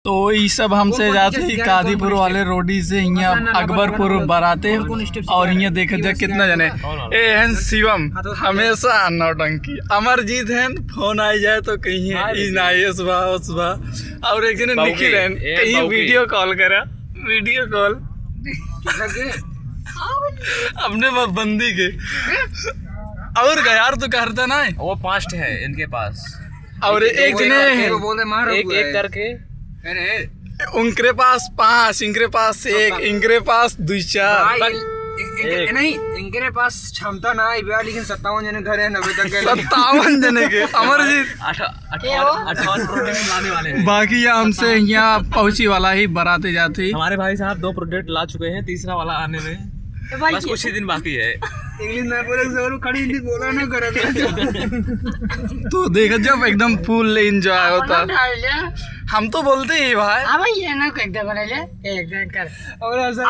तो ये सब हमसे जाते ही कादीपुर वाले रोडी से यहाँ अकबरपुर बराते और यहाँ देखा जाए कितना जने ए हैं शिवम हमेशा नौटंकी अमरजीत हैं फोन आ जाए तो कहीं है सुबह और एक जने निखिल हैं कहीं वीडियो कॉल करा वीडियो कॉल अपने बंदी के और यार तो करता ना वो पास्ट है इनके पास और एक जने एक करके उनके पास 5 इनके पास 1 इनके पास 2-4 नहीं इनके पास क्षमता ना है लेकिन 57 जने घर है 90 तक के 57 जने के अमरजीत 58 प्रोडक्ट लाने वाले हैं। बाकी हमसे यहाँ पहुंची वाला ही बराते जाते ही हमारे भाई साहब 2 प्रोडक्ट ला चुके हैं, तीसरा वाला आने में बस कुछ ही दिन बाकी है। इंग्लिश ना बोले जरूर खड़ी हिंदी बोला ना करे तो देखा जब एकदम फुल एंजॉय होता हम तो बोलते ही भाई अब ये ना एकदम बनाइले एकदम कर और ऐसा